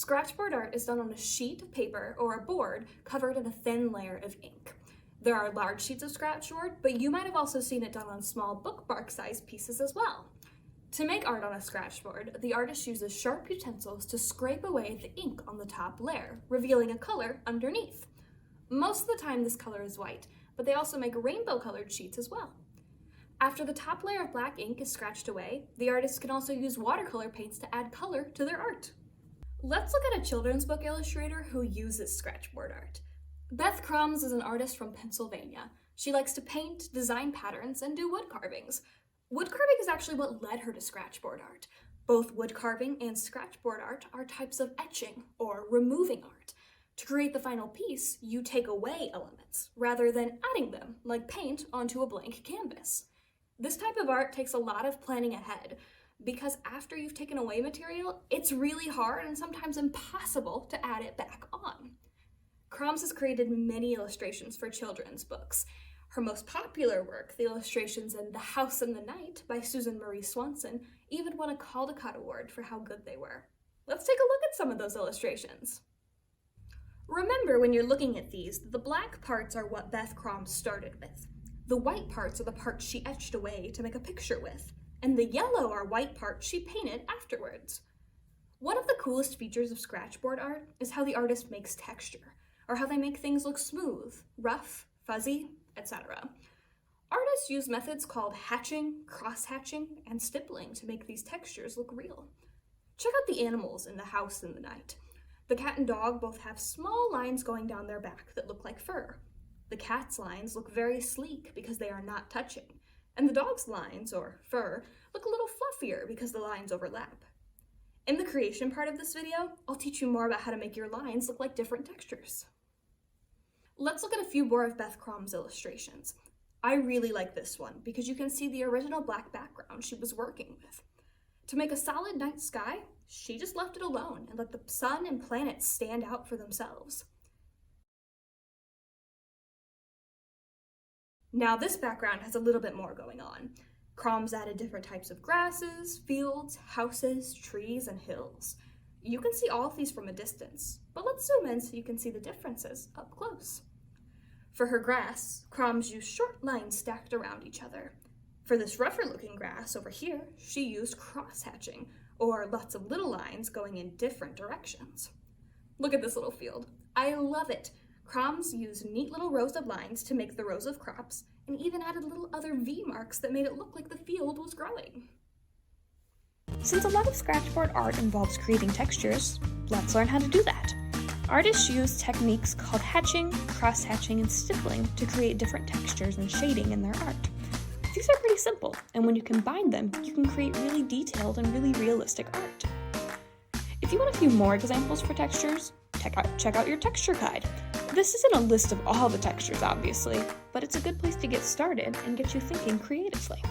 Scratchboard art is done on a sheet of paper or a board covered in a thin layer of ink. There are large sheets of scratchboard, but you might have also seen it done on small bookmark-sized pieces as well. To make art on a scratchboard, the artist uses sharp utensils to scrape away the ink on the top layer, revealing a color underneath. Most of the time this color is white, but they also make rainbow-colored sheets as well. After the top layer of black ink is scratched away, the artist can also use watercolor paints to add color to their art. Let's look at a children's book illustrator who uses scratchboard art. Beth Crumbs is an artist from Pennsylvania. She likes to paint, design patterns, and do wood carvings. Wood carving is actually what led her to scratchboard art. Both wood carving and scratchboard art are types of etching, or removing art. To create the final piece, you take away elements, rather than adding them, like paint, onto a blank canvas. This type of art takes a lot of planning ahead, because after you've taken away material, it's really hard and sometimes impossible to add it back on. Crumbs has created many illustrations for children's books. Her most popular work, the illustrations in The House and the Night by Susan Marie Swanson, even won a Caldecott Award for how good they were. Let's take a look at some of those illustrations. Remember when you're looking at these, the black parts are what Beth Crumbs started with. The white parts are the parts she etched away to make a picture with, and the yellow are white parts she painted afterwards. One of the coolest features of scratchboard art is how the artist makes texture, or how they make things look smooth, rough, fuzzy, etc. Artists use methods called hatching, cross-hatching, and stippling to make these textures look real. Check out the animals in The House and the Night. The cat and dog both have small lines going down their back that look like fur. The cat's lines look very sleek because they are not touching, and the dog's lines, or fur, look a little fluffier because the lines overlap. In the creation part of this video, I'll teach you more about how to make your lines look like different textures. Let's look at a few more of Beth Crumbs' illustrations. I really like this one because you can see the original black background she was working with. To make a solid night sky, she just left it alone and let the sun and planets stand out for themselves. Now this background has a little bit more going on. Crumbs added different types of grasses, fields, houses, trees, and hills. You can see all of these from a distance, but let's zoom in so you can see the differences up close. For her grass, Crumbs used short lines stacked around each other. For this rougher looking grass over here, she used cross-hatching, or lots of little lines going in different directions. Look at this little field. I love it. Crumbs used neat little rows of lines to make the rows of crops, and even added little other V marks that made it look like the field was growing. Since a lot of scratchboard art involves creating textures, let's learn how to do that. Artists use techniques called hatching, cross-hatching, and stippling to create different textures and shading in their art. These are pretty simple, and when you combine them, you can create really detailed and really realistic art. If you want a few more examples for textures, check out your texture guide. This isn't a list of all the textures, obviously, but it's a good place to get started and get you thinking creatively.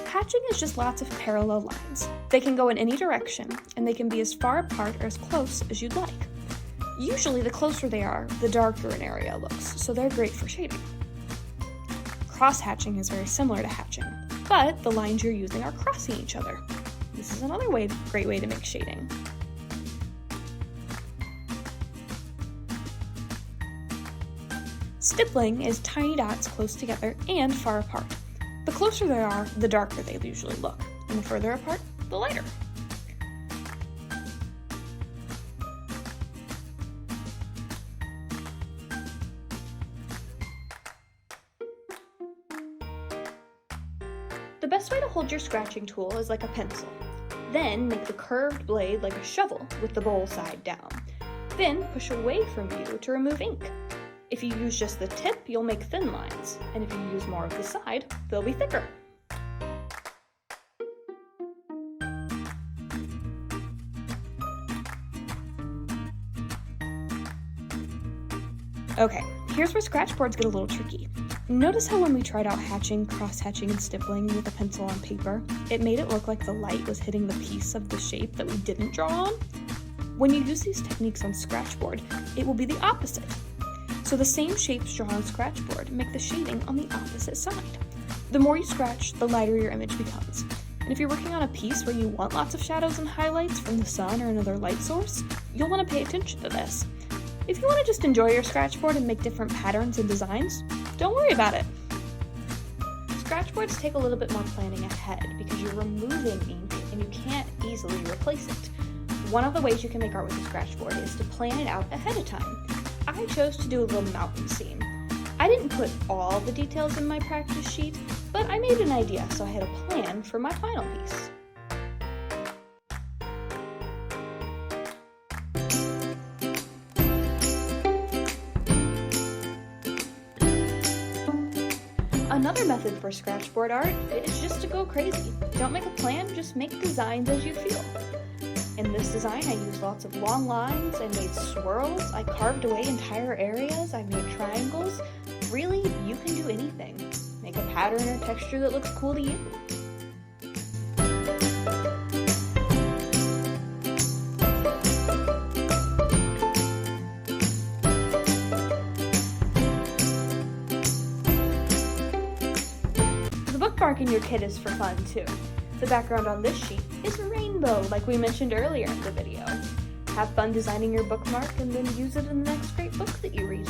Hatching is just lots of parallel lines. They can go in any direction, and they can be as far apart or as close as you'd like. Usually the closer they are, the darker an area looks, so they're great for shading. Cross-hatching is very similar to hatching, but the lines you're using are crossing each other. This is another great way to make shading. Stippling is tiny dots close together and far apart. The closer they are, the darker they usually look, and the further apart, the lighter. The best way to hold your scratching tool is like a pencil. Then make the curved blade like a shovel with the bowl side down. Then push away from you to remove ink. If you use just the tip, you'll make thin lines, and if you use more of the side, they'll be thicker. Okay, here's where scratchboards get a little tricky. Notice how when we tried out hatching, cross-hatching, and stippling with a pencil on paper, it made it look like the light was hitting the piece of the shape that we didn't draw on? When you use these techniques on scratchboard, it will be the opposite. So the same shapes drawn on scratchboard make the shading on the opposite side. The more you scratch, the lighter your image becomes. And if you're working on a piece where you want lots of shadows and highlights from the sun or another light source, you'll want to pay attention to this. If you want to just enjoy your Scratchboard and make different patterns and designs, don't worry about it. Scratchboards take a little bit more planning ahead because you're removing ink and you can't easily replace it. One of the ways you can make art with a Scratchboard is to plan it out ahead of time. I chose to do a little mountain scene. I didn't put all the details in my practice sheet, but I made an idea, so I had a plan for my final piece. Another method for Scratchboard art is just to go crazy. Don't make a plan, just make designs as you feel. In this design, I used lots of long lines, I made swirls, I carved away entire areas, I made triangles. Really, you can do anything. Make a pattern or texture that looks cool to you. The bookmark in your kit is for fun too. The background on this sheet is a rainbow, like we mentioned earlier in the video. Have fun designing your bookmark and then use it in the next great book that you read.